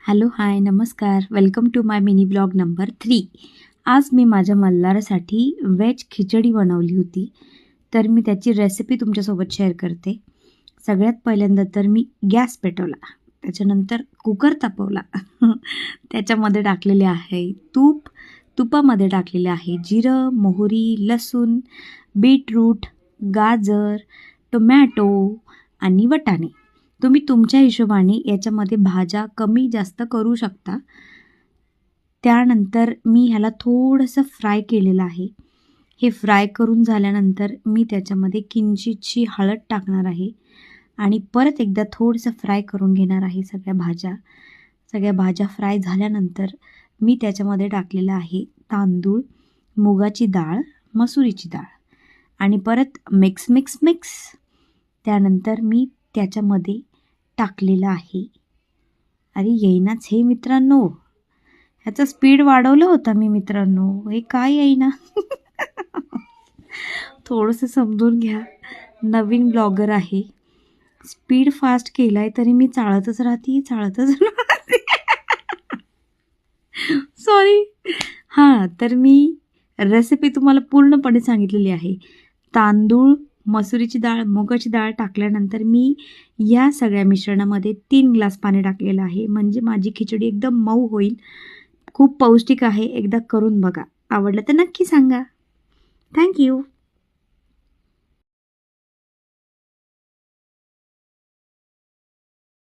Hello, hi, नमस्कार. Welcome to my mini blog number 3. आज मी माझ्या मल्हारासाठी व्हेज खिचडी बनवली होती. तर मी त्याची रेसिपी तुमच्यासोबत शेअर करते. सगळ्यात पहिल्यांदा तर मी गॅस पेटवला. त्याच्यानंतर कुकर तापवला. त्याच्यामध्ये टाकलेले आहे तूप. तुपामध्ये टाकलेले आहे जिरं, मोहरी, लसूण, बीटरूट, गाजर, टोमॅटो आणि वाटाणे. तुम्ही तुमच्या हिशोबाने याच्यामध्ये भाज्या कमी जास्त करू शकता. त्यानंतर मी ह्याला थोडंसं फ्राय केलेलं आहे. हे फ्राय करून झाल्यानंतर मी त्याच्यामध्ये किंचितशी हळद टाकणार आहे आणि परत एकदा थोडंसं फ्राय करून घेणार आहे सगळ्या भाज्या फ्राय झाल्यानंतर मी त्याच्यामध्ये टाकलेलं आहे तांदूळ, मुगाची डाळ, मसुरीची डाळ आणि परत मिक्स. त्यानंतर मी त्याच्यामध्ये टाकलेलं आहे. अरे येईनाच हे मित्रांनो, ह्याचं स्पीड वाढवलं होतं मी मित्रांनो, हे काय येईना. थोडंसं समजून घ्या, नवीन ब्लॉगर आहे. स्पीड फास्ट केलाय तरी मी चाळतच राहते. सॉरी. हां, तर मी रेसिपी तुम्हाला पूर्णपणे सांगितलेली आहे. तांदूळ, मसुरीची डाळ, मुगाची डाळ टाकल्यानंतर मी या सगळ्या मिश्रणामध्ये 3 ग्लास पाणी टाकलेलं आहे. म्हणजे माझी खिचडी एकदम मऊ होईल. खूप पौष्टिक आहे. एकदा करून बघा. आवडलं तर नक्की सांगा. Thank you.